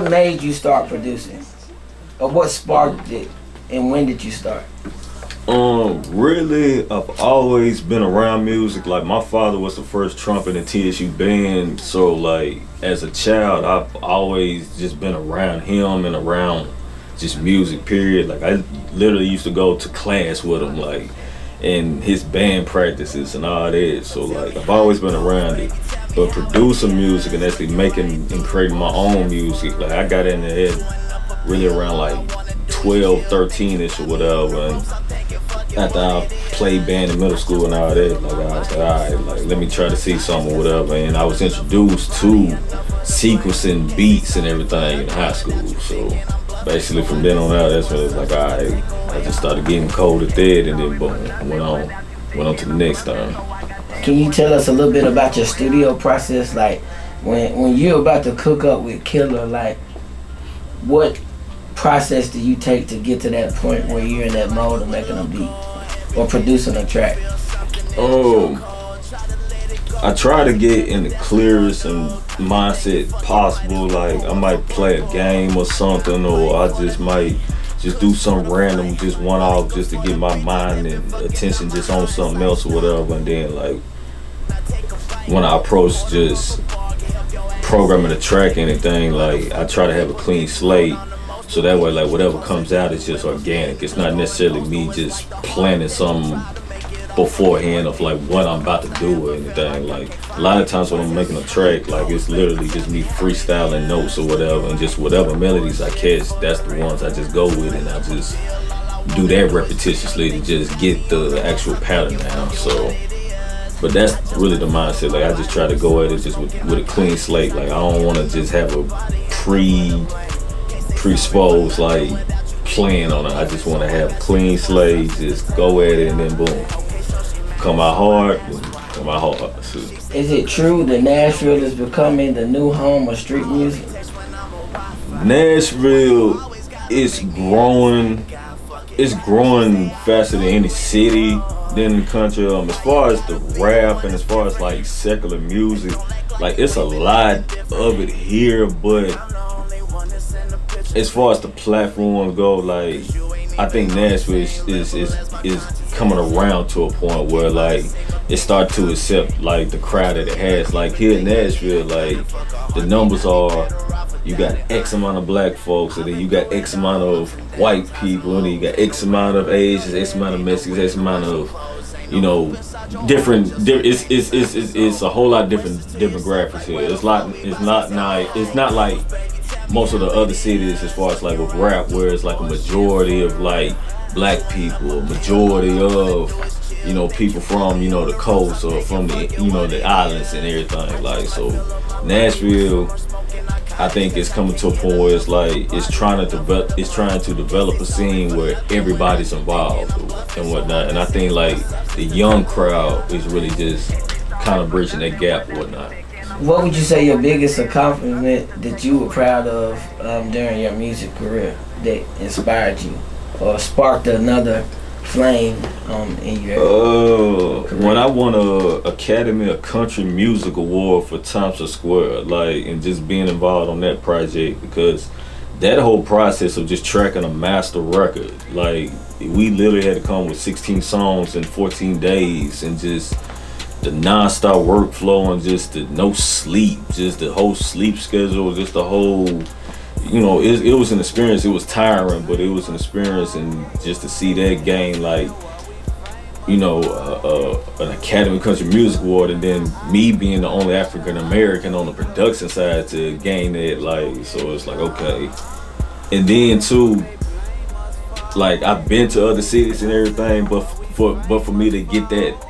what made you start producing? Or what sparked it? And when did you start? Really, I've always been around music. Like, my father was the first trumpet in TSU band, so like as a child, I've always just been around him and around just music. Period. Like, I literally used to go to class with him, like, and his band practices and all that. So like, I've always been around it. But producing music and actually making and creating my own music, like, I got in there really around like 12, 13-ish or whatever. And after I played band in middle school and all that, like, I was like, all right, like, let me try to see something or whatever. And I was introduced to sequencing beats and everything in high school. So basically from then on out, that's when it was like, all right, I just started getting cold at that, and then boom, went on to the next thing. Can you tell us a little bit about your studio process? Like, when you're about to cook up with Killa, like, what process do you take to get to that point where you're in that mode of making a beat or producing a track? I try to get in the clearest and mindset possible. Like, I might play a game or something, or I just might just do something random, just one off, just to get my mind and attention just on something else or whatever. And then, like, when I approach just programming a track or anything, like, I try to have a clean slate. So that way, like, whatever comes out is just organic. It's not necessarily me just planning something beforehand of like what I'm about to do or anything. Like, a lot of times when I'm making a track, like, it's literally just me freestyling notes or whatever, and just whatever melodies I catch, that's the ones I just go with, and I just do that repetitiously to just get the actual pattern down. So, but that's really the mindset. Like, I just try to go at it just with a clean slate. Like, I don't want to just have a predisposed like plan on it. I just want to have a clean slate, just go at it, and then boom, come out hard. So, is it true that Nashville is becoming the new home of street music? Nashville is growing. It's growing faster than any city in the country. As far as the rap and as far as like secular music, like, it's a lot of it here, but as far as the platforms go, like, I think Nashville is coming around to a point where, like, it starts to accept, like, the crowd that it has. Like, here in Nashville, like, the numbers are, you got X amount of black folks, and then you got X amount of white people, and then you got X amount of Asians, X amount of Mexicans, X amount of, you know, different. It's a whole lot of different demographics here. It's not like most of the other cities as far as like with rap, where it's like a majority of like black people, a majority of, you know, people from, you know, the coast or from the, you know, the islands and everything. Like, so Nashville, I think it's coming to a point where it's like it's trying to develop a scene where everybody's involved and whatnot. And I think like the young crowd is really just kind of bridging that gap and whatnot. What would you say your biggest accomplishment that you were proud of during your music career that inspired you or sparked another flame in your career? When I won a Academy of Country Music Award for Thompson Square, like, and just being involved on that project, because that whole process of just tracking a master record, like, we literally had to come with 16 songs in 14 days, and just the non-stop workflow and just the no sleep, just the whole sleep schedule, just the whole, you know, it was an experience. It was tiring, but it was an experience, and just to see that gain, like, you know, an Academy Country Music Award, and then me being the only African American on the production side to gain that, like, so it's like, okay. And then too, like, I've been to other cities and everything, but for me to get that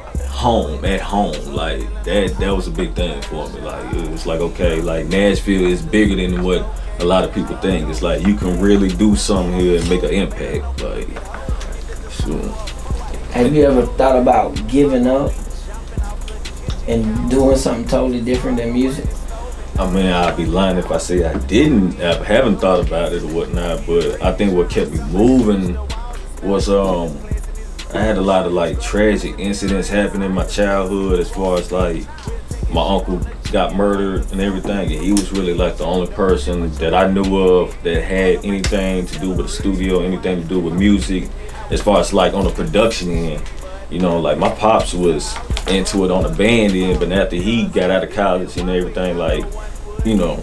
at home, like, that was a big thing for me. Like, it was like, okay, like, Nashville is bigger than what a lot of people think. It's like, you can really do something here and make an impact. Like, so. Have you ever thought about giving up and doing something totally different than music? I mean, I'd be lying if I say I haven't thought about it or whatnot, but I think what kept me moving was I had a lot of like tragic incidents happen in my childhood, as far as like my uncle got murdered and everything, and he was really like the only person that I knew of that had anything to do with the studio, anything to do with music, as far as like on the production end. You know, like my pops was into it on the band end, but after he got out of college and everything, like, you know,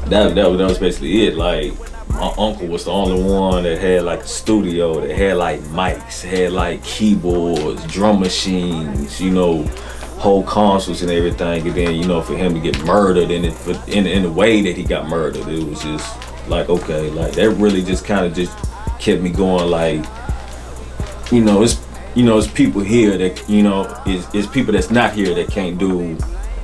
that was basically it. Like my uncle was the only one that had like a studio, that had like mics, had like keyboards, drum machines, you know, whole consoles and everything. And then, you know, for him to get murdered in the way that he got murdered, it was just like, okay, like that really just kind of just kept me going. Like, it's people here that, you know, is people that's not here that can't do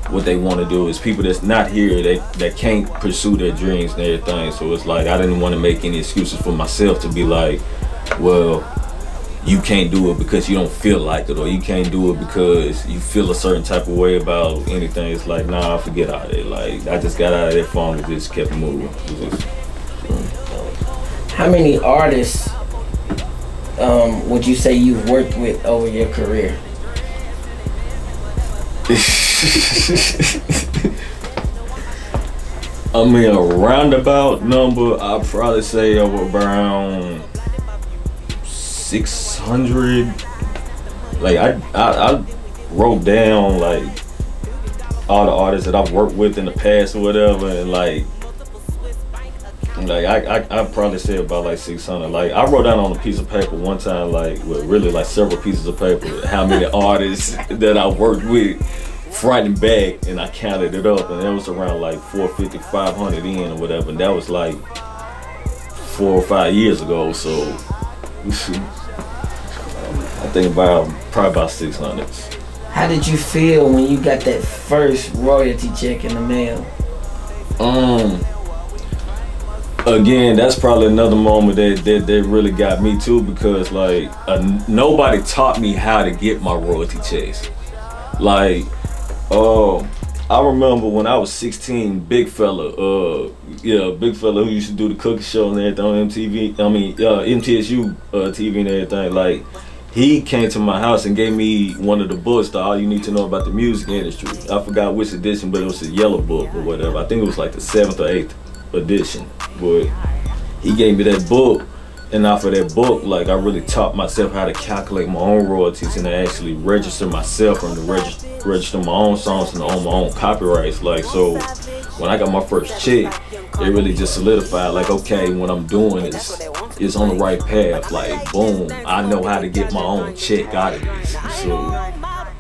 what they want to do. It's people that's not here that can't pursue their dreams and everything. So it's like I didn't want to make any excuses for myself to be like, well, you can't do it because you don't feel like it, or you can't do it because you feel a certain type of way about anything. It's like, nah, forget all that. Like I just got out of that phone and just kept moving. How many artists would you say you've worked with over your career? I mean, a roundabout number, I'd probably say of around 600. Like I wrote down like all the artists that I've worked with in the past or whatever, and like I probably say about like 600. Like I wrote down on a piece of paper one time, like with really like several pieces of paper, how many artists that I worked with front and back, and I counted it up, and it was around like 450, 500 in or whatever, and that was like 4 or 5 years ago. So I think probably about 600. How did you feel when you got that first royalty check in the mail? Again, that's probably another moment that really got me too, because like nobody taught me how to get my royalty checks. Like, I remember when I was 16, big fella who used to do the cooking show and everything on MTV, MTSU TV and everything, like, he came to my house and gave me one of the books, the All You Need to Know About the Music Industry. I forgot which edition, but it was a yellow book or whatever. I think it was like the 7th or 8th edition. But he gave me that book, and off of that book, like, I really taught myself how to calculate my own royalties and to actually register myself and to register my own songs and own my own copyrights. Like, so when I got my first check, it really just solidified, like, okay, what I'm doing is on the right path. Like, boom, I know how to get my own check out of this. So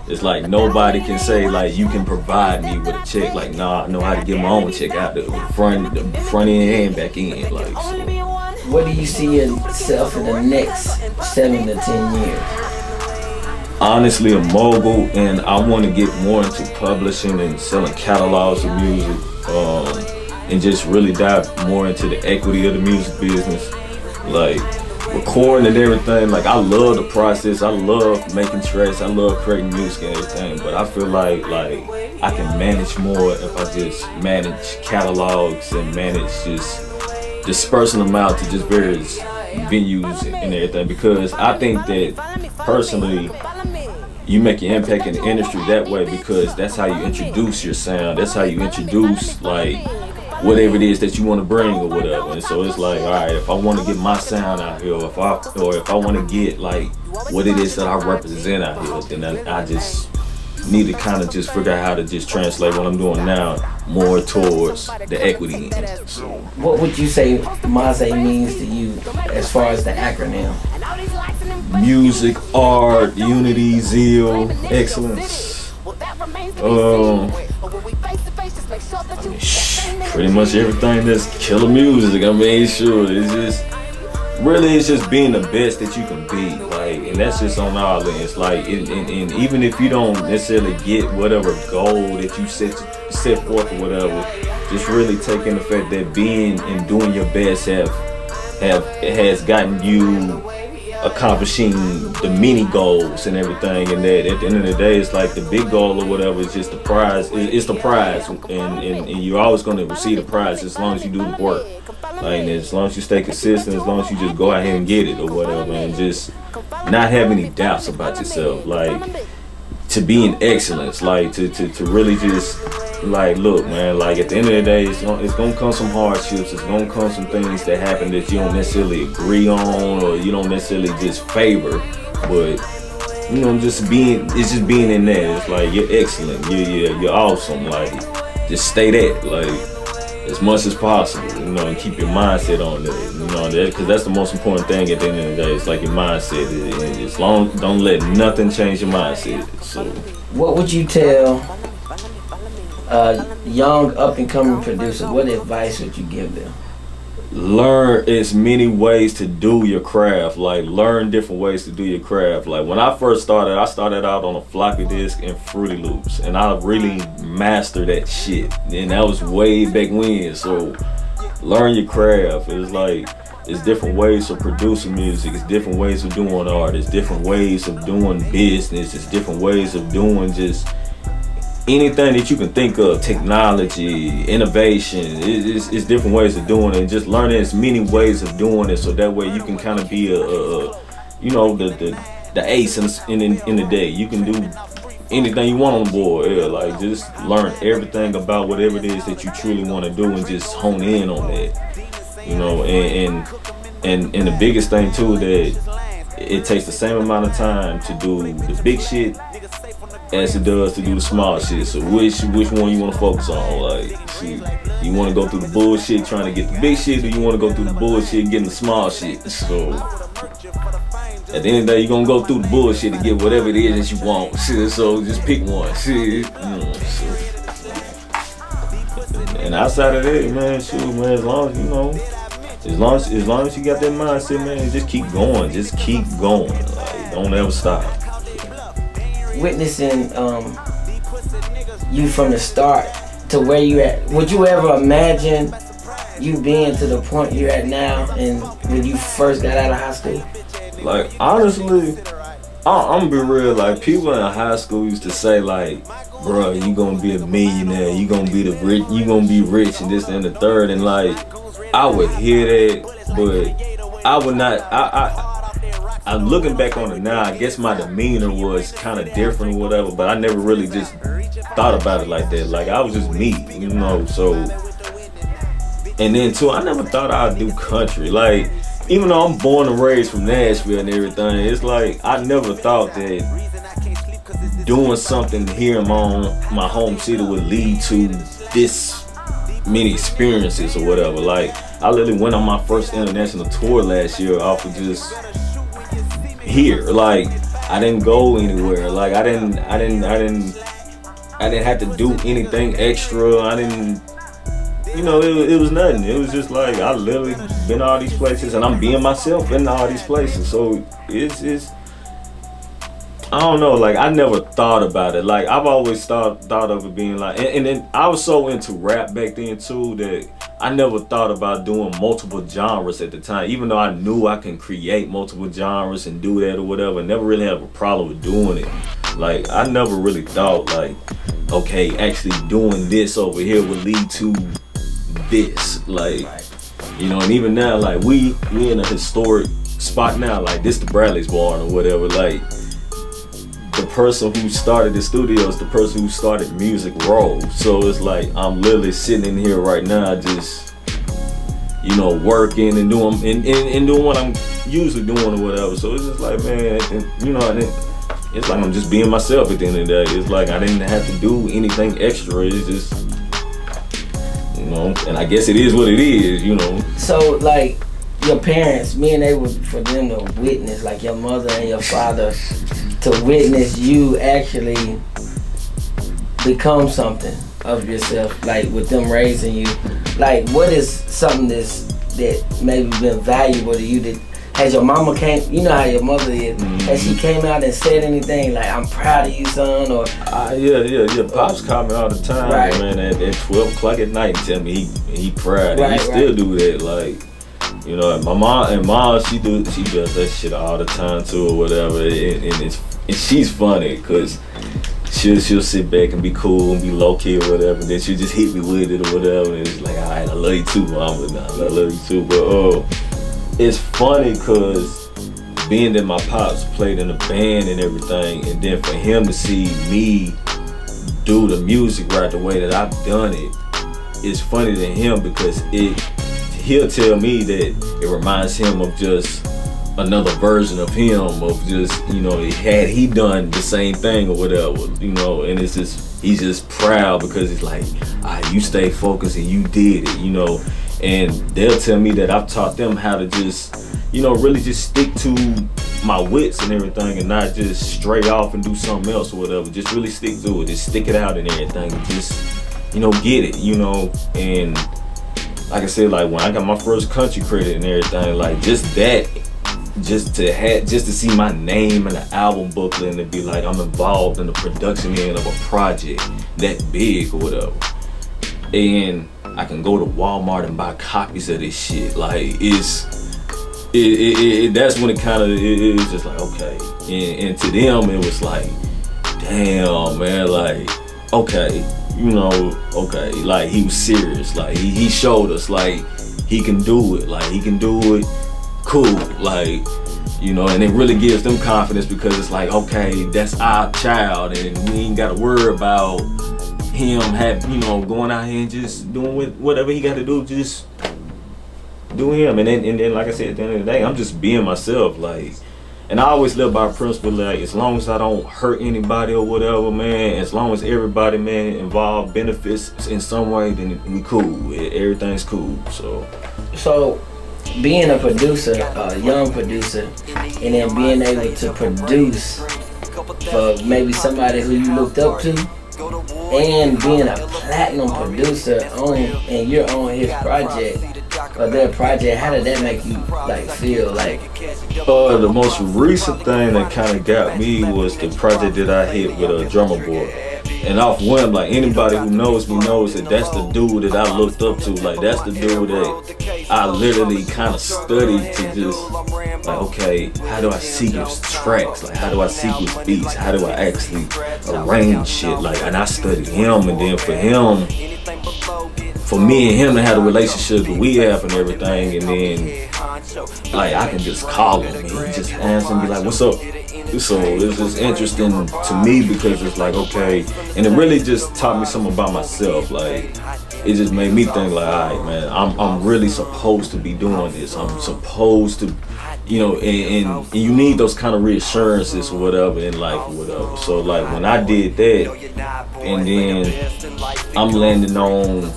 it's like nobody can say like you can provide me with a check. Like, nah, I know how to get my own check out the front end and back end. Like, so. What do you see yourself in the next 7 to 10 years? Honestly, a mogul, and I want to get more into publishing and selling catalogs of music, and just really dive more into the equity of the music business. Like, recording and everything, like, I love the process, I love making tracks, I love creating music and everything, but I feel like I can manage more if I just manage catalogs and manage just dispersing them out to just various venues and everything, because I think that personally you make your impact in the industry that way, because that's how you introduce your sound, that's how you introduce like whatever it is that you want to bring or whatever. And so it's like, all right, if I want to get my sound out here, or if I want to get like what it is that I represent out here, then I just need to kind of just figure out how to just translate what I'm doing now more towards the equity end. So, what would you say MaüzE means to you as far as the acronym? Music, art, unity, zeal, excellence. Pretty much everything that's Killa Musiq. I mean, sure, it's just being the best that you can be, like, and that's just on all ends. Like, and even if you don't necessarily get whatever goal that you set forth or whatever, just really taking the fact that being and doing your best has gotten you accomplishing the mini goals and everything, and that at the end of the day, it's like the big goal or whatever is just the prize. It's the prize, and you're always going to receive the prize as long as you do the work. Like, and as long as you stay consistent, as long as you just go ahead and get it or whatever, and just not have any doubts about yourself. Like, to be in excellence, like to really just like, look, man, like at the end of the day, it's gonna come some hardships, it's gonna come some things that happen that you don't necessarily agree on or you don't necessarily just favor, but you know, it's just being in there. It's like you're excellent, you're awesome, like just stay that, like as much as possible, you know, and keep your mindset on that, you know, because that's the most important thing at the end of the day. It's like your mindset. As long, don't let nothing change your mindset. So, what would you tell a young up and coming producer? What advice would you give them? Learn as many ways to do your craft. Like, learn different ways to do your craft. Like, when I first started, I started out on a floppy disk and Fruity Loops, and I really mastered that shit. And that was way back when. So, learn your craft. It's like, it's different ways of producing music. It's different ways of doing art. It's different ways of doing business. It's different ways of doing just anything that you can think of, technology, innovation. It's different ways of doing it. Just learning as many ways of doing it, so that way you can kind of be you know, the ace in the day. You can do anything you want on the board. Yeah, like just learn everything about whatever it is that you truly want to do and just hone in on that. You know, and the biggest thing too, that it takes the same amount of time to do the big shit as it does to do the small shit. So which one you want to focus on? Like, see, you want to go through the bullshit trying to get the big shit, or you want to go through the bullshit getting the small shit? So at the end of the day, you're gonna go through the bullshit to get whatever it is that you want. So just pick one. And outside of that, man, shoot, man, as long as you know, as long as you got that mindset, man, just keep going. Just keep going. Like, don't ever stop. Witnessing you from the start to where you at, would you ever imagine you being to the point you're at now and when you first got out of high school? Like, honestly, I'm gonna be real. Like, people in high school used to say, like, bro, you gonna be a millionaire, you gonna be you gonna be rich and this and the third, and like, I would hear that, but I would not. I'm looking back on it now, I guess my demeanor was kind of different or whatever, but I never really just thought about it like that. Like, I was just me, you know, so. And then too, I never thought I'd do country. Like, even though I'm born and raised from Nashville and everything, it's like, I never thought that doing something here in my home city would lead to this many experiences or whatever. Like, I literally went on my first international tour last year off of just here. Like, I didn't go anywhere. Like, I didn't have to do anything extra. I didn't, you know, it was nothing. It was just like, I literally been all these places and I'm being myself in all these places. So it's I don't know, like, I never thought about it. Like, I've always thought of it being like, and then I was so into rap back then too that I never thought about doing multiple genres at the time, even though I knew I can create multiple genres and do that or whatever. I never really have a problem with doing it. Like, I never really thought, like, okay, actually doing this over here would lead to this. Like, you know, and even now, like, we in a historic spot now. Like, this the Bradley's barn or whatever. Like, the person who started the studio is the person who started Music Row. So it's like, I'm literally sitting in here right now just, you know, working and doing and doing what I'm usually doing or whatever. So it's just like, man, and, you know, and it's like I'm just being myself at the end of the day. It's like I didn't have to do anything extra. It's just, you know, and I guess it is what it is, you know. So, like, your parents, being able for them to witness, like your mother and your father, to witness you actually become something of yourself, like with them raising you, like, what is something that maybe been valuable to you? That has your mama came, you know how your mother is, has she came out and said anything like, I'm proud of you, son, or? Yeah. Pops call me all the time, right, man, at 12 o'clock at night and tell me he proud, and he still do that, like. You know, my mom, she does that shit all the time too, or whatever. And she's funny because she'll sit back and be cool and be low key or whatever. Then she'll just hit me with it or whatever. And it's like, all right, I love you too, mom. But nah, I love you too. But it's funny because being that my pops played in a band and everything, and then for him to see me do the music right the way that I've done it, it's funny to him because he'll tell me that it reminds him of just another version of him, of just, you know, had he done the same thing or whatever, you know, and it's just, he's just proud because it's like, you stay focused and you did it, you know, and they'll tell me that I've taught them how to just, you know, really just stick to my wits and everything and not just stray off and do something else or whatever. Just really stick to it, just stick it out and everything, and just, you know, get it, you know. And like I said, like when I got my first country credit and everything, like just that, just to see my name in the album booklet and to be like I'm involved in the production end of a project that big or whatever. And I can go to Walmart and buy copies of this shit. Like that's when it kind of it's just like, okay. And to them it was like, damn man, like okay, you know, okay, like he was serious. Like he showed us like he can do it. Like he can do it. Cool, like, you know, and it really gives them confidence because it's like, okay, that's our child and we ain't gotta worry about him you know, going out here and just doing whatever he gotta do, just do him. And then like I said, at the end of the day, I'm just being myself, like, and I always live by a principle, like, as long as I don't hurt anybody or whatever, man, as long as everybody, man, involved benefits in some way, then we cool, everything's cool, So being a producer, a young producer, and then being able to produce for maybe somebody who you looked up to, and being a platinum producer and you're on his project or their project, how did that make you like feel? Like, the most recent thing that kind of got me was the project that I hit with a drummer boy. And off one, like anybody who knows me knows that that's the dude that I looked up to. Like that's the dude that I literally kind of studied to just like, okay, how do I sequence tracks? Like how do I sequence beats? How do I actually arrange shit? Like, and I studied him, and then for me and him to have a relationship that we have and everything, and then like I can just call him and he just answer and be like, what's up? So it's just interesting to me because it's like, okay, and it really just taught me something about myself. Like it just made me think like, all right, man, I'm really supposed to be doing this. I'm supposed to, you know, and you need those kind of reassurances or whatever in life or whatever. So like when I did that, and then I'm landing on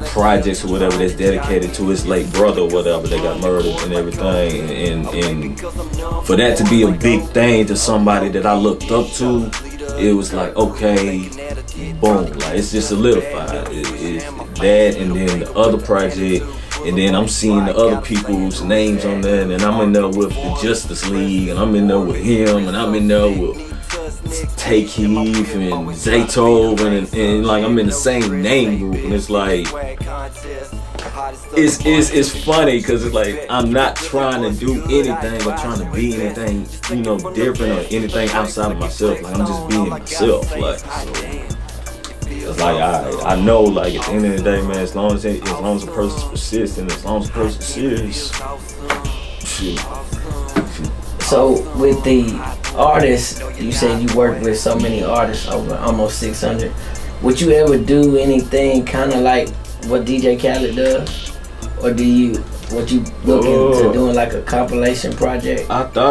projects or whatever that's dedicated to his late brother or whatever that got murdered and everything, and for that to be a big thing to somebody that I looked up to, it was like, okay, boom, like it's just solidified. It's that, and then the other project, and then I'm seeing the other people's names on there, and then I'm in there with the Justice League, and I'm in there with him, and I'm in there with Take Heath and Zaytov, and like I'm in the same name group, and it's like it's funny because it's like I'm not trying to do anything or trying to be anything, you know, different or anything outside of myself. Like I'm just being myself. Like so it's like I know, like at the end of the day, man, as long as a person's persistent, as long as a person's serious, shoot. So with the artists, you said you work with so many artists, over almost 600. Would you ever do anything kind of like what DJ Khaled does? Or would you look into doing like a compilation project? I thought